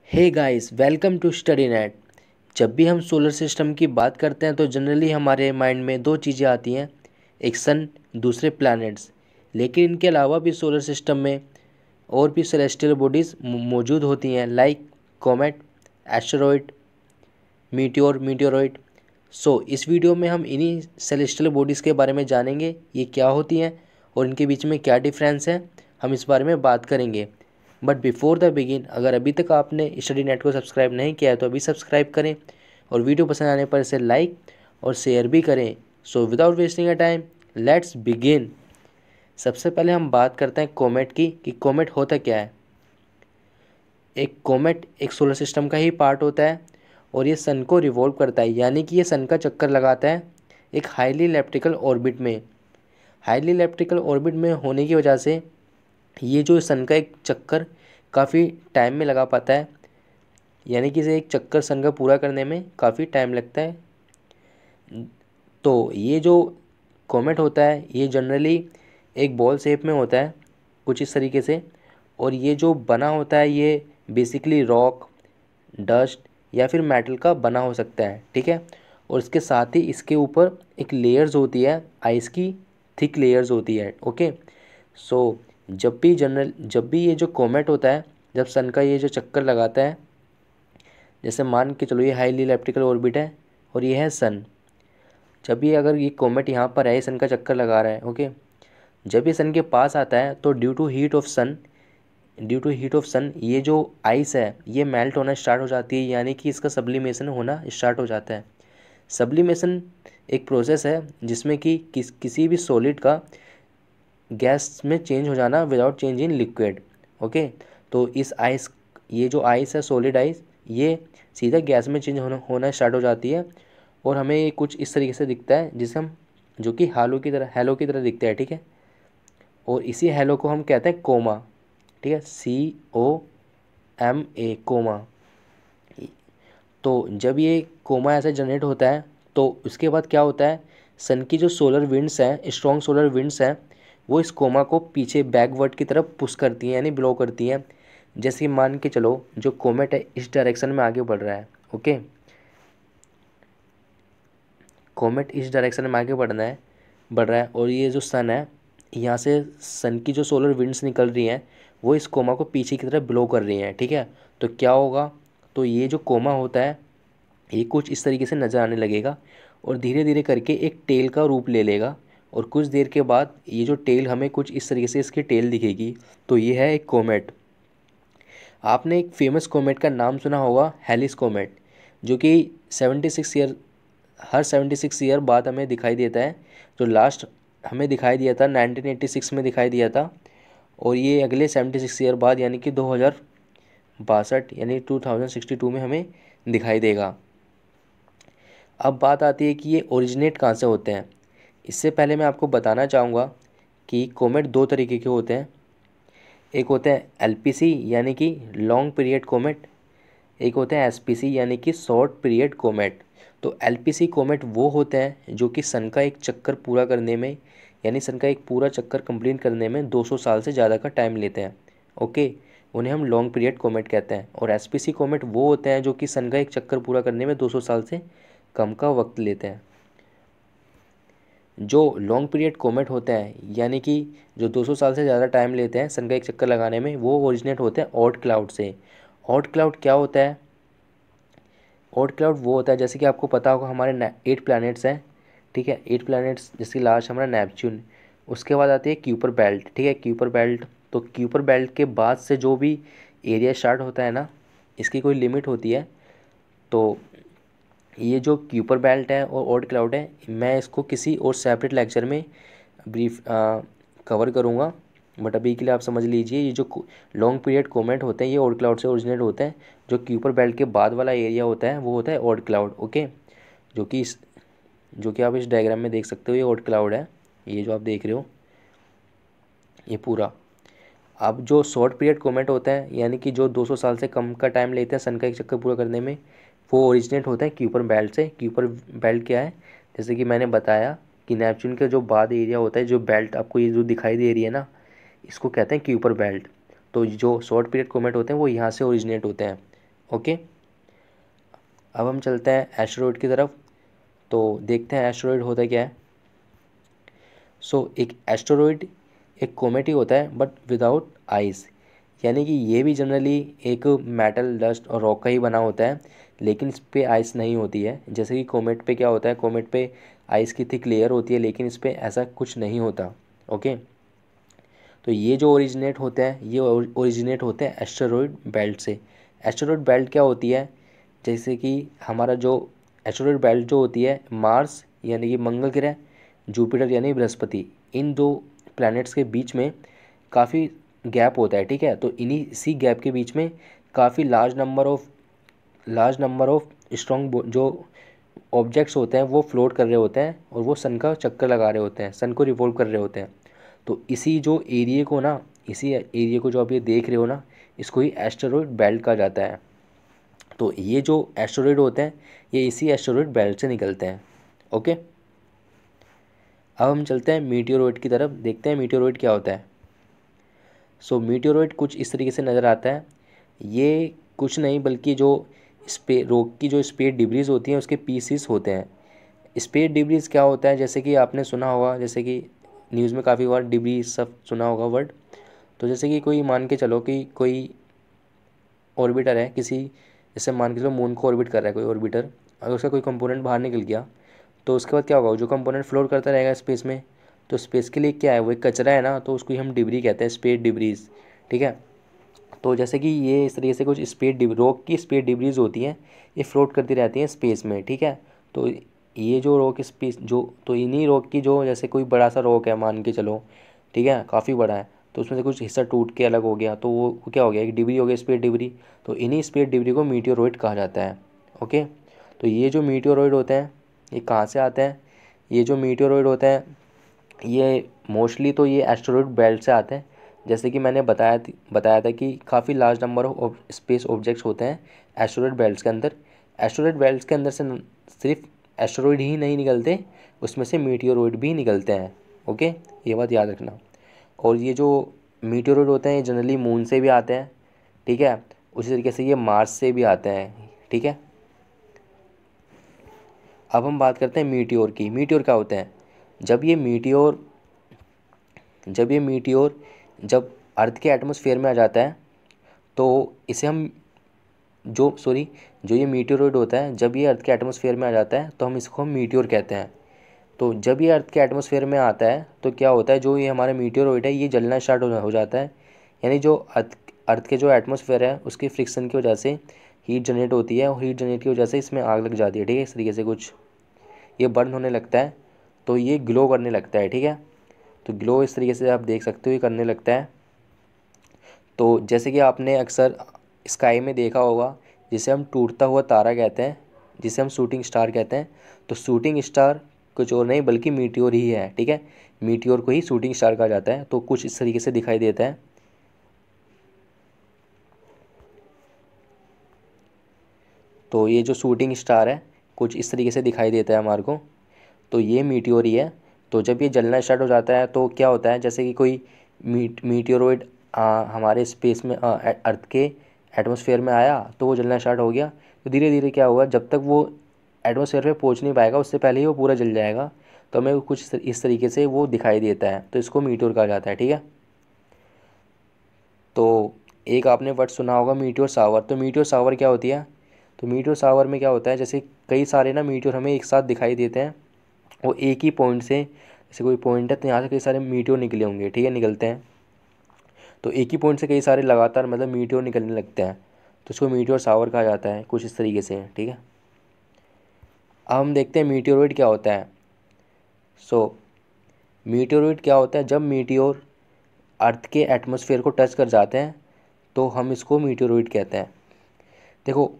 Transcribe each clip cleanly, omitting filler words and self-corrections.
Hey guys, welcome to study net. जब भी हम सोलर सिस्टम की बात करते हैं तो जनरली हमारे माइंड में दो चीज़ें आती हैं, एक सन, दूसरे प्लैनेट्स। लेकिन इनके अलावा भी सोलर सिस्टम में और भी सेलेस्टियल बॉडीज़ मौजूद होती हैं, लाइक कॉमेट, एस्टेरॉइड, मीटियोरॉइड। सो इस वीडियो में हम इन्हीं सेलेस्टियल बॉडीज़ के बारे में जानेंगे, ये क्या होती हैं और इनके बीच में क्या डिफरेंस है, हम इस बारे में बात करेंगे। बट बिफोर द बिगिन, अगर अभी तक आपने स्टडी नेट को सब्सक्राइब नहीं किया है तो अभी सब्सक्राइब करें और वीडियो पसंद आने पर इसे लाइक और शेयर भी करें। So without wasting a time, let's begin. सबसे पहले हम बात करते हैं कोमेट की कि कोमेट होता क्या है। एक कोमेट एक सोलर सिस्टम का ही पार्ट होता है और ये सन को रिवॉल्व करता है, यानी कि ये सन का चक्कर लगाता है एक हाईली इलेप्टिकल ऑर्बिट में। हाईली इलेप्टिकल ऑर्बिट में होने की वजह से ये जो सन का एक चक्कर काफ़ी टाइम में लगा पाता है, यानी कि इसे एक चक्कर सन का पूरा करने में काफ़ी टाइम लगता है। तो ये जो कॉमेट होता है ये जनरली एक बॉल शेप में होता है, कुछ इस तरीके से। और ये जो बना होता है ये बेसिकली रॉक, डस्ट या फिर मेटल का बना हो सकता है, ठीक है। और इसके साथ ही इसके ऊपर एक लेयर्स होती है, आइस की थिक लेयर्स होती है, ओके। सो जब भी ये जो कॉमेट होता है, जब सन का ये जो चक्कर लगाता है, जैसे मान के चलो ये हाईली इलेप्टिकल ऑर्बिट है और ये है सन। जब ये अगर ये कॉमेट यहाँ पर है, सन का चक्कर लगा रहा है, ओके। जब ये सन के पास आता है तो ड्यू टू हीट ऑफ सन ये जो आइस है ये मेल्ट होना स्टार्ट हो जाती है, यानी कि इसका सब्लिमेशन होना स्टार्ट हो जाता है। सब्लिमेशन एक प्रोसेस है जिसमें कि किसी भी सॉलिड का गैस में चेंज हो जाना without change in liquid, okay. तो ये जो आइस है, सॉलिड आइस, ये सीधा गैस में चेंज होना स्टार्ट हो जाती है और हमें ये कुछ इस तरीके से दिखता है, जिसे हम जो कि हैलो की तरह दिखता है, ठीक है। और इसी हैलो को हम कहते हैं कोमा, ठीक है, COMA, कोमा। तो जब ये कोमा ऐसे जनरेट होता है तो उसके बाद क्या होता है, सन की जो सोलर विंड्स हैं, स्ट्रॉन्ग सोलर विंड्स हैं, वो इस कोमा को पीछे बैकवर्ड की तरफ पुश करती हैं, यानी ब्लो करती हैं। जैसे कि मान के चलो जो कोमेट है इस डायरेक्शन में आगे बढ़ रहा है, ओके। कोमेट इस डायरेक्शन में आगे बढ़ रहा है और ये जो सन है, यहाँ से सन की जो सोलर विंड्स निकल रही हैं वो इस कोमा को पीछे की तरफ ब्लो कर रही हैं, ठीक है। तो क्या होगा, तो ये जो कोमा होता है ये कुछ इस तरीके से नज़र आने लगेगा और धीरे धीरे करके एक टेल का रूप ले लेगा। और कुछ देर के बाद ये जो टेल हमें कुछ इस तरीके से इसकी टेल दिखेगी। तो ये है एक कोमेट। आपने एक फेमस कोमेट का नाम सुना होगा, हेलिस कोमेट, जो कि 76 ईयर बाद हमें दिखाई देता है। जो लास्ट हमें दिखाई दिया था 1986 में दिखाई दिया था, और ये अगले 76 ईयर बाद यानी कि 2062 यानी 2062 में हमें दिखाई देगा। अब बात आती है कि ये ओरिजिनेट कहाँ से होते हैं। इससे पहले मैं आपको बताना चाहूँगा कि कोमेट दो तरीके के होते हैं। एक होते हैं LPC यानी कि लॉन्ग पीरियड कोमेट, एक होते हैं SPC यानी कि शॉर्ट पीरियड कोमेट। तो LPC कोमेट वो होते हैं जो कि सन का एक चक्कर पूरा करने में, यानी सन का एक पूरा चक्कर कंप्लीट करने में 200 साल से ज़्यादा का टाइम लेते हैं, ओके। उन्हें हम लॉन्ग पीरियड कोमेट कहते हैं। और SPC कोमेट वो होते हैं जो कि सन का एक चक्कर पूरा करने में 200 साल से कम का वक्त लेते हैं। जो लॉन्ग पीरियड कोमेट होते हैं, यानी कि जो 200 साल से ज़्यादा टाइम लेते हैं सन का एक चक्कर लगाने में, वो ओरिजिनेट होते हैं ऑट क्लाउड से। ऑट क्लाउड क्या होता है? ऑट क्लाउड वो होता है, जैसे कि आपको पता होगा हमारे 8 प्लैनेट्स हैं, ठीक है। 8 प्लैनेट्स, जिसकी लास्ट हमारा नेपच्यून, उसके बाद आती है क्यूपर बेल्ट, ठीक है, क्यूपर बेल्ट। तो क्यूपर बेल्ट के बाद से जो भी एरिया स्टार्ट होता है ना, इसकी कोई लिमिट होती है। तो ये जो क्यूपर बेल्ट है और ऑट क्लाउड है, मैं इसको किसी और सेपरेट लेक्चर में ब्रीफ कवर करूँगा। बट अभी के लिए आप समझ लीजिए, ये जो लॉन्ग पीरियड कोमेट होते हैं ये ऑट क्लाउड से ओरिजिनेट होते हैं। जो क्यूपर बेल्ट के बाद वाला एरिया होता है वो होता है ऑट क्लाउड, ओके। जो कि आप इस डायग्राम में देख सकते हो, ये ऑट क्लाउड है, ये जो आप देख रहे हो ये पूरा। अब जो शॉर्ट पीरियड कोमेट होते हैं, यानी कि जो 200 साल से कम का टाइम लेते हैं सन का एक चक्कर पूरा करने में, वो ओरिजिनेट होता है क्यूपर बेल्ट से। क्यूपर बेल्ट क्या है, जैसे कि मैंने बताया कि नेपच्यून का जो बाद एरिया होता है, जो बेल्ट आपको ये जो दिखाई दे रही है ना, इसको कहते हैं क्यूपर बेल्ट। तो जो शॉर्ट पीरियड कोमेट होते हैं वो यहाँ से ओरिजिनेट होते हैं, ओके, अब हम चलते हैं एस्टेरॉयड की तरफ। तो देखते हैं एस्टेरॉयड होता क्या है। एक एस्टेरॉयड एक कोमेट ही होता है बट विदाउट आइस, यानी कि ये भी जनरली एक मेटल, डस्ट और रॉक का ही बना होता है, लेकिन इस पे आइस नहीं होती है। जैसे कि कोमेट पे क्या होता है, कोमेट पे आइस की थिक लेयर होती है, लेकिन इस पे ऐसा कुछ नहीं होता। ओके, तो ये जो ओरिजिनेट होते हैं, ये ओरिजिनेट होते हैं एस्टेरॉयड बेल्ट से। एस्टेरॉयड बेल्ट क्या होती है, जैसे कि हमारा जो एस्टेरॉयड बेल्ट जो होती है, मार्स यानी कि मंगल ग्रह, जुपिटर यानी बृहस्पति, इन दो प्लैनेट्स के बीच में काफ़ी गैप होता है। ठीक है, तो इन्हीं इसी गैप के बीच में काफ़ी लार्ज नंबर ऑफ स्ट्रॉन्ग जो ऑब्जेक्ट्स होते हैं वो फ्लोट कर रहे होते हैं, और वो सन का चक्कर लगा रहे होते हैं, सन को रिवॉल्व कर रहे होते हैं। तो इसी एरिया को जो आप ये देख रहे हो ना, इसको ही एस्टेरॉयड बेल्ट कहा जाता है। तो ये जो एस्टेरॉयड होते हैं, ये इसी एस्टेरॉयड बेल्ट से निकलते हैं। ओके, अब हम चलते हैं मीटियोरॉयड की तरफ, देखते हैं मीटियोरॉयड क्या होता है। मीटियोरॉयड कुछ इस तरीके से नज़र आता है। ये कुछ नहीं बल्कि जो रॉक की जो स्पेस डिब्रीज होती हैं उसके पीसीस होते हैं। स्पेस डिब्रीज क्या होता है, जैसे कि आपने सुना होगा, जैसे कि न्यूज़ में काफ़ी बार डिब्री सब सुना होगा वर्ड। तो जैसे कि कोई मान के चलो कि कोई ऑर्बिटर है किसी, जैसे मान के चलो मून को ऑर्बिट कर रहा है कोई ऑर्बिटर, अगर उसका कोई कंपोनेंट बाहर निकल गया तो उसके बाद क्या होगा, जो कंपोनेंट फ्लोट करता रहेगा स्पेस में, तो स्पेस के लिए क्या है, वो एक कचरा है ना, तो उसको ही हम डिब्री कहते हैं, स्पेस डिब्रीज। ठीक है, तो जैसे कि ये इस तरीके से कुछ रॉक की स्पेस डिब्रीज होती हैं, ये फ्लोट करती रहती हैं स्पेस में। ठीक है, तो ये जो रॉक स्पेस जो, तो इन्हीं रॉक की जो, जैसे कोई बड़ा सा रॉक है मान के चलो, ठीक है, काफ़ी बड़ा है, तो उसमें से कुछ हिस्सा टूट के अलग हो गया, तो वो क्या हो गया, एक डिब्री हो गया, स्पेस डिब्री। तो इन्हीं स्पेस डिब्री को मीटियोरॉयड कहा जाता है। ओके, तो ये जो मीटियोरॉयड होते हैं, ये कहाँ से आते हैं, ये जो मीटियोरॉयड होते हैं ये मोस्टली तो ये एस्टेरॉयड बेल्ट से आते हैं। जैसे कि मैंने बताया था कि काफ़ी large number of space objects होते हैं एस्टेरॉयड बेल्ट्स के अंदर। एस्टेरॉयड बेल्ट्स के अंदर से सिर्फ एस्टेरॉयड ही नहीं निकलते, उसमें से मीटियोरॉयड भी निकलते हैं। ओके, ये बात याद रखना। और ये जो मीटियोरॉयड होते हैं ये जनरली मून से भी आते हैं। ठीक है, उसी तरीके से ये मार्स से भी आते हैं। ठीक है, अब हम बात करते हैं मीटियोर की। मीटियोर क्या होते हैं, जब ये मीटियोर जब अर्थ के एटमॉस्फेयर में आ जाता है तो इसे हम जो ये मीटियोरॉयड होता है, जब ये अर्थ के एटमॉस्फेयर में आ जाता है तो हम इसको मीटियोर कहते हैं। तो जब ये अर्थ के एटमॉस्फेयर में आता है तो क्या होता है, जो ये हमारा मीटियोरॉयड है ये जलना स्टार्ट हो जाता है। यानी जो अर्थ के जो एटमॉस्फेयर है उसके फ्रिक्शन की वजह से हीट जनरेट होती है, और हीट जनरेट की वजह से इसमें आग लग जाती है। ठीक है, इस तरीके से कुछ ये बर्न होने लगता है, तो ये ग्लो करने लगता है। ठीक है, तो ग्लो इस तरीके से आप देख सकते हो ये करने लगता है। तो जैसे कि आपने अक्सर स्काई में देखा होगा, जिसे हम टूटता हुआ तारा कहते हैं, जिसे हम शूटिंग स्टार कहते हैं। तो शूटिंग स्टार कुछ और नहीं बल्कि मीटियोर ही है। ठीक है, मीटियोर को ही शूटिंग स्टार कहा जाता है। तो कुछ इस तरीके से दिखाई देता है। तो ये जो शूटिंग स्टार है कुछ इस तरीके से दिखाई देता है हमारे को, तो ये मीटियोर ही है। तो जब ये जलना स्टार्ट हो जाता है तो क्या होता है, जैसे कि कोई मीटियोरॉयड हमारे स्पेस में अर्थ के एटमॉस्फेयर में आया तो वो जलना स्टार्ट हो गया। तो धीरे धीरे क्या होगा, जब तक वो एटमॉस्फेयर पे पहुंच नहीं पाएगा उससे पहले ही वो पूरा जल जाएगा। तो हमें कुछ इस तरीके से वो दिखाई देता है, तो इसको मीटियोर कहा जाता है। ठीक है, तो एक आपने वर्ड सुना होगा मीटियोर शावर। तो मीटियोर शावर क्या होती है, तो मीटियोर शावर में क्या होता है, जैसे कई सारे ना मीटियोर हमें एक साथ दिखाई देते हैं, वो एक ही पॉइंट से, जैसे कोई पॉइंट है तो यहाँ से कई सारे मीटियोर निकले होंगे। ठीक है, निकलते हैं, तो एक ही पॉइंट से कई सारे लगातार मतलब मीटियोर निकलने लगते हैं, तो इसको मीटियोर शावर कहा जाता है कुछ इस तरीके से। ठीक है, अब हम देखते हैं मीटियोरॉयड क्या होता है। मीटियोरॉयड क्या होता है, जब मीटियोर अर्थ के एटमॉस्फेयर को टच कर जाते हैं तो हम इसको मीटियोरॉयड कहते हैं। देखो,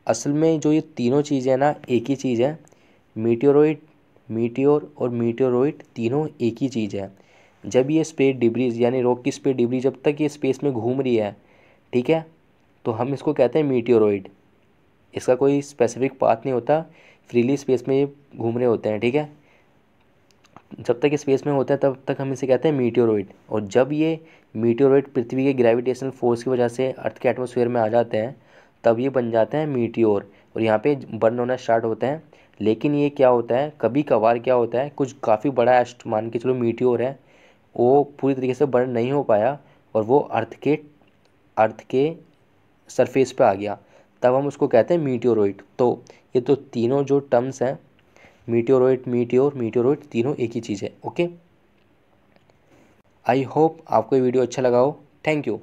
असल में जो ये तीनों चीज़ें हैं ना एक ही चीज़ है। मीटियोरॉयड, मीटियोर और मीटियोरॉयड तीनों एक ही चीज़ है। जब ये स्पेस डिब्रीज यानी रॉक की स्पेस डिब्री जब तक ये स्पेस में घूम रही है, ठीक है, तो हम इसको कहते हैं मीटियोरॉयड। इसका कोई स्पेसिफिक पाथ नहीं होता, फ्रीली स्पेस में ये घूम रहे होते हैं। ठीक है, जब तक स्पेस में होता है तब तक हम इसे कहते हैं मीटियोरॉयड। और जब ये मीटियोरॉयड पृथ्वी के ग्रेविटेशनल फोर्स की वजह से अर्थ के एटमॉस्फेयर में आ जाते हैं तब ये बन जाते हैं मीटियोर और यहाँ पे बर्न होना स्टार्ट होते हैं। लेकिन ये क्या होता है, कभी कभार क्या होता है, कुछ काफ़ी बड़ा मान के चलो मीटियोर है, वो पूरी तरीके से बर्न नहीं हो पाया और वो अर्थ के सरफेस पे आ गया, तब हम उसको कहते हैं मीटियोरॉइड। तो ये तो तीनों जो टर्म्स हैं, मीटियोरॉइड, मीटियोरॉइड, तीनों एक ही चीज़ है। ओके, आई होप आपको ये वीडियो अच्छा लगा हो। Thank you.